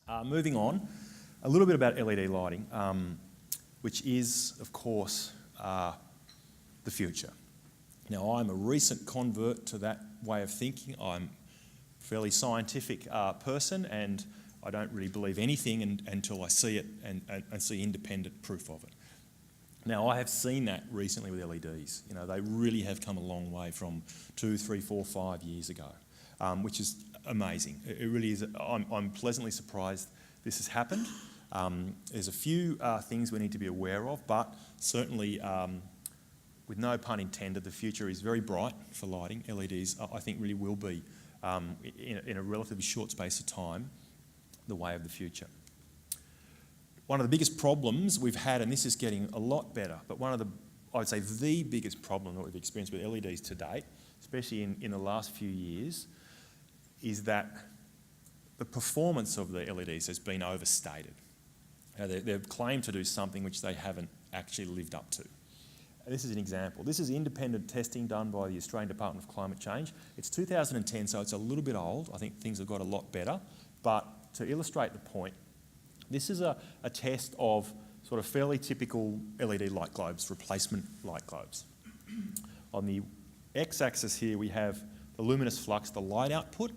Moving on, a little bit about LED lighting, which is, of course, the future. Now, I'm a recent convert to that way of thinking. I'm a fairly scientific person, and I don't really believe anything until I see it and see independent proof of it. Now, I have seen that recently with LEDs. You know, they really have come a long way from 2, 3, 4, 5 years ago, which is amazing. It really is. I'm pleasantly surprised this has happened. There's a few things we need to be aware of, but certainly, with no pun intended, the future is very bright for lighting. LEDs, I think, really will be, in a relatively short space of time, the way of the future. One of the biggest problems we've had, and this is getting a lot better, but I would say the biggest problem that we've experienced with LEDs to date, especially in the last few years, is that the performance of the LEDs has been overstated. They've claimed to do something which they haven't actually lived up to. This is an example. This is independent testing done by the Australian Department of Climate Change. It's 2010, so it's a little bit old. I think things have got a lot better. But to illustrate the point, this is a test of sort of fairly typical LED light globes, replacement light globes. On the x-axis here, we have the luminous flux, the light output,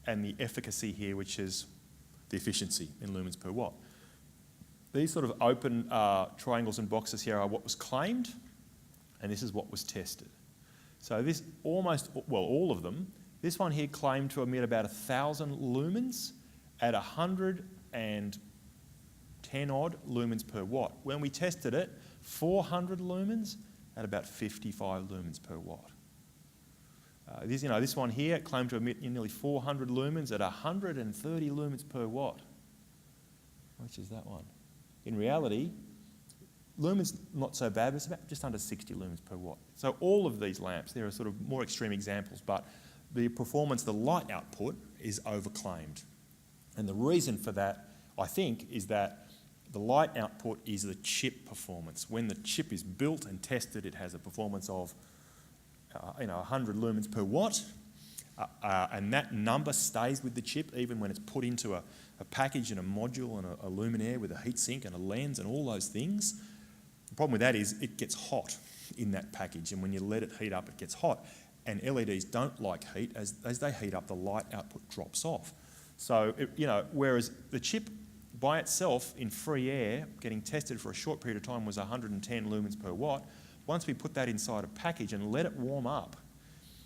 and the efficacy here, which is the efficiency in lumens per watt. These sort of open triangles and boxes here are what was claimed, and this is what was tested. So this all of them, this one here claimed to emit about 1,000 lumens at 110 odd lumens per watt. When we tested it, 400 lumens at about 55 lumens per watt. This one here claimed to emit nearly 400 lumens at 130 lumens per watt. Which is that one? In reality, lumens not so bad, but it's about just under 60 lumens per watt. So all of these lamps, there are sort of more extreme examples, but the performance, the light output is overclaimed. And the reason for that, I think, is that the light output is the chip performance. When the chip is built and tested, it has a performance of 100 lumens per watt, and that number stays with the chip even when it's put into a package and a module and a luminaire with a heatsink and a lens and all those things. The problem with that is it gets hot in that package, and when you let it heat up, it gets hot. And LEDs don't like heat. As they heat up, the light output drops off. So, whereas the chip by itself in free air, getting tested for a short period of time, was 110 lumens per watt. Once we put that inside a package and let it warm up,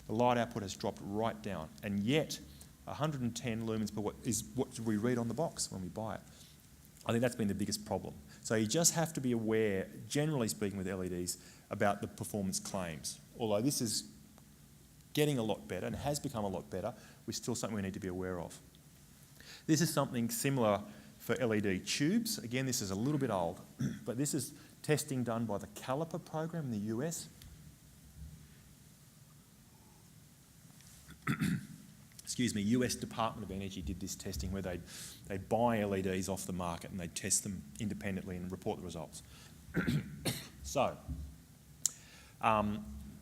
the light output has dropped right down. And yet, 110 lumens per watt is what we read on the box when we buy it. I think that's been the biggest problem. So you just have to be aware, generally speaking with LEDs, about the performance claims. Although this is getting a lot better and has become a lot better, we're still something we need to be aware of. This is something similar for LED tubes. Again, this is a little bit old, but this is testing done by the Caliper program in the US. Excuse me, US Department of Energy did this testing where they'd buy LEDs off the market and they'd test them independently and report the results. So,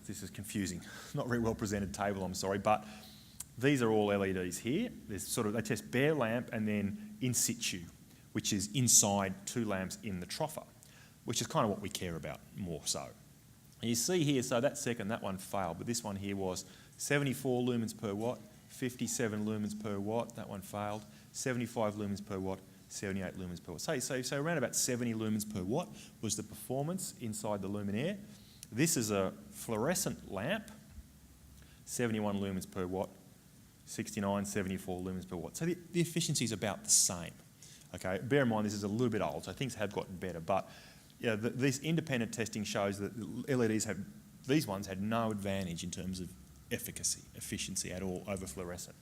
this is confusing. Not very well presented table, I'm sorry, but these are all LEDs here. They test bare lamp and then in situ, which is inside two lamps in the troffer, which is kind of what we care about more so. And you see here, so that one failed, but this one here was 74 lumens per watt, 57 lumens per watt, that one failed, 75 lumens per watt, 78 lumens per watt. So around about 70 lumens per watt was the performance inside the luminaire. This is a fluorescent lamp, 71 lumens per watt, 69, 74 lumens per watt. So the efficiency is about the same. Okay, bear in mind this is a little bit old, so things have gotten better, but this independent testing shows that these ones had no advantage in terms of efficiency at all over fluorescent.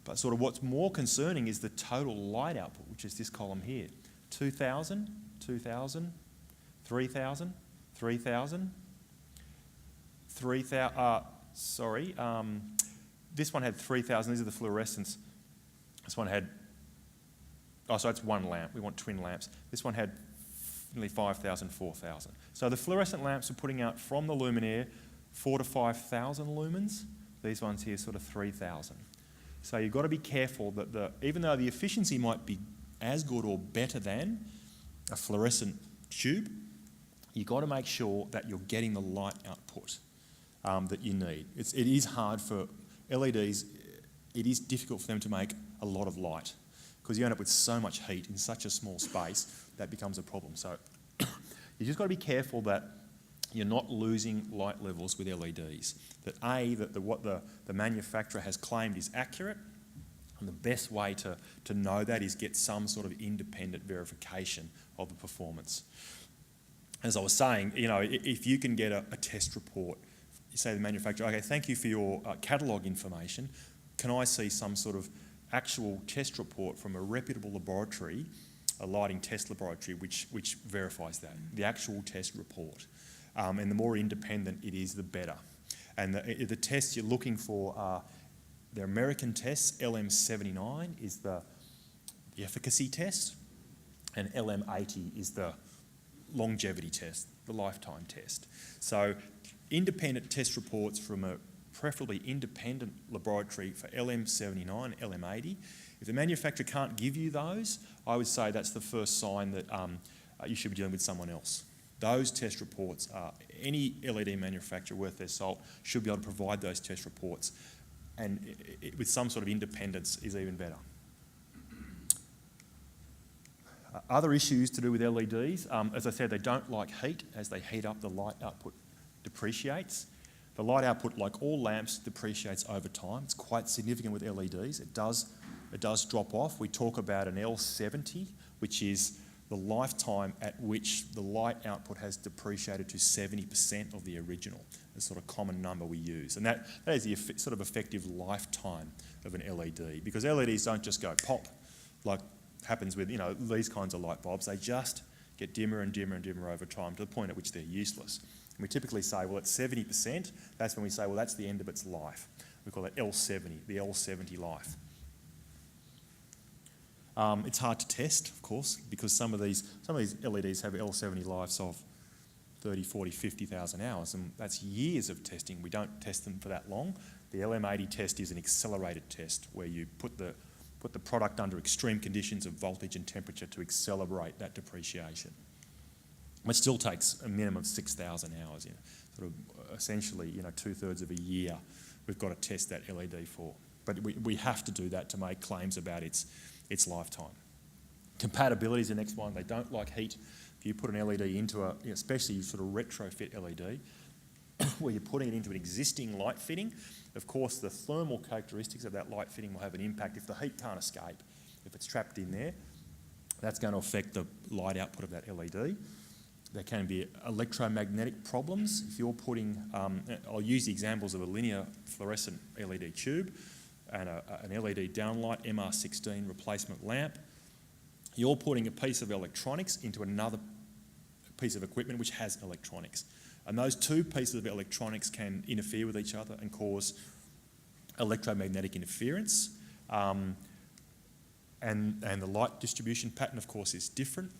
But sort of what's more concerning is the total light output, which is this column here. 2,000, 2,000, 3,000, 3,000, 3,000, this one had 3,000, these are the fluorescents. This one had, so it's one lamp, we want twin lamps. This one had nearly 5,000, 4,000. So the fluorescent lamps are putting out from the luminaire 4,000 to 5,000 lumens. These ones here sort of 3,000. So you've got to be careful that even though the efficiency might be as good or better than a fluorescent tube, you've got to make sure that you're getting the light output that you need. It is hard for LEDs, it is difficult for them to make a lot of light because you end up with so much heat in such a small space that becomes a problem. So you just got to be careful that you're not losing light levels with LEDs. That what the manufacturer has claimed is accurate, and the best way to know that is get some sort of independent verification of the performance. As I was saying, if you can get a test report, you say to the manufacturer, okay, thank you for your catalogue information. Can I see some sort of actual test report from a reputable laboratory, a lighting test laboratory, which verifies that, the actual test report. And the more independent it is, the better. And the tests you're looking for are the American tests. LM79 is the efficacy test, and LM80 is the longevity test, the lifetime test. So independent test reports from a preferably independent laboratory for LM79, LM80. If the manufacturer can't give you those, I would say that's the first sign that you should be dealing with someone else. Those test reports, any LED manufacturer worth their salt should be able to provide those test reports, and with some sort of independence is even better. Other issues to do with LEDs, as I said, they don't like heat. As they heat up, the light output depreciates. The light output, like all lamps, depreciates over time. It's quite significant with LEDs. It does drop off. We talk about an L70, which is the lifetime at which the light output has depreciated to 70% of the original. It's a sort of common number we use. And that is the sort of effective lifetime of an LED, because LEDs don't just go pop like happens with these kinds of light bulbs. They just get dimmer and dimmer and dimmer over time to the point at which they're useless. And we typically say, well, at 70%, that's when we say, well, that's the end of its life. We call it L70, the L70 life. It's hard to test, of course, because some of these LEDs have L70 lives of 30, 40, 50,000 hours, and that's years of testing. We don't test them for that long. The LM80 test is an accelerated test where you put the product under extreme conditions of voltage and temperature to accelerate that depreciation. It still takes a minimum of 6,000 hours, sort of essentially 2/3 of a year we've got to test that LED for. But we have to do that to make claims about its lifetime. Compatibility is the next one. They don't like heat. If you put an LED into especially you sort of retrofit LED, where you're putting it into an existing light fitting, of course the thermal characteristics of that light fitting will have an impact. If the heat can't escape, if it's trapped in there, that's going to affect the light output of that LED. There can be electromagnetic problems. If you're putting, I'll use the examples of a linear fluorescent LED tube and an LED downlight MR16 replacement lamp. You're putting a piece of electronics into another piece of equipment which has electronics. And those two pieces of electronics can interfere with each other and cause electromagnetic interference. And the light distribution pattern, of course, is different,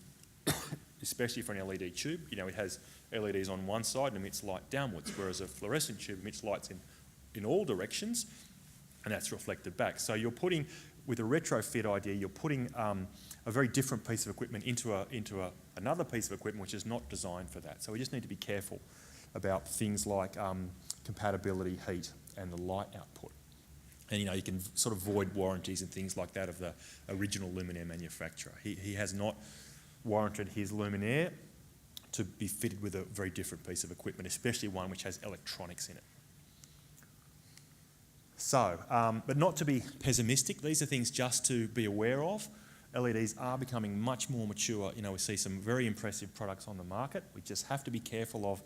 especially for an LED tube. It has LEDs on one side and emits light downwards, whereas a fluorescent tube emits lights in all directions, and that's reflected back. So you're putting, with a retrofit idea, you're putting a very different piece of equipment into another piece of equipment which is not designed for that. So we just need to be careful about things like compatibility, heat, and the light output. And you can sort of void warranties and things like that of the original luminaire manufacturer. He has not warranted his luminaire to be fitted with a very different piece of equipment, especially one which has electronics in it. So, but not to be pessimistic, these are things just to be aware of. LEDs are becoming much more mature. We see some very impressive products on the market. We just have to be careful of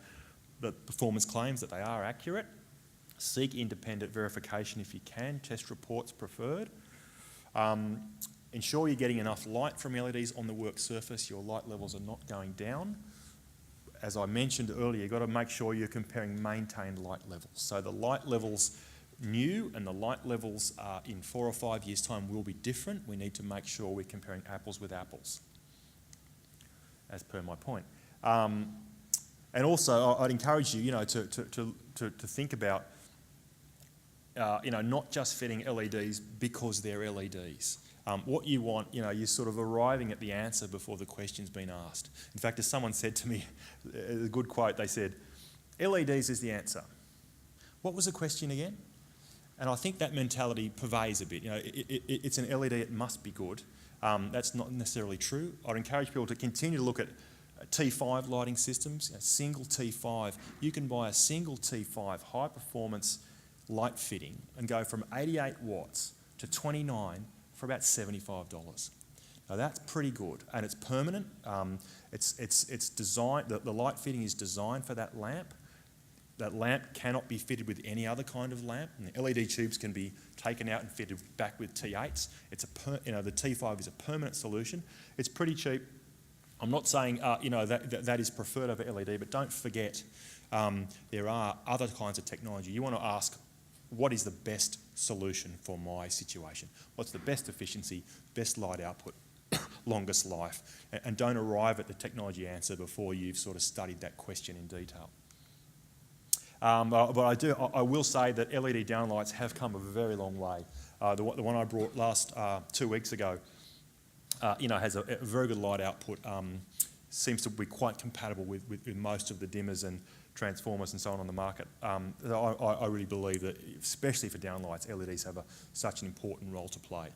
the performance claims, that they are accurate. Seek independent verification if you can, test reports preferred. Ensure you're getting enough light from LEDs on the work surface, your light levels are not going down. As I mentioned earlier, you've got to make sure you're comparing maintained light levels. So the light levels new and the light levels in 4 or 5 years' time will be different. We need to make sure we're comparing apples with apples, as per my point. And also, I'd encourage you, to think about not just fitting LEDs because they're LEDs. What you want, you're sort of arriving at the answer before the question's been asked. In fact, as someone said to me, a good quote, they said, LEDs is the answer. What was the question again? And I think that mentality pervades a bit. It's an LED, it must be good. That's not necessarily true. I'd encourage people to continue to look at T5 lighting systems, single T5. You can buy a single T5 high performance light fitting and go from 88 watts to 29 for about $75. Now that's pretty good, and it's permanent. It's designed. The light fitting is designed for that lamp. That lamp cannot be fitted with any other kind of lamp. And the LED tubes can be taken out and fitted back with T8s. The T5 is a permanent solution. It's pretty cheap. I'm not saying that is preferred over LED, but don't forget there are other kinds of technology. You want to ask, what is the best solution for my situation? What's the best efficiency, best light output, longest life? And don't arrive at the technology answer before you've sort of studied that question in detail. But I will say that LED downlights have come a very long way. The one I brought last 2 weeks ago, has a very good light output. Seems to be quite compatible with most of the dimmers and transformers and so on the market. I really believe that, especially for downlights, LEDs have such an important role to play.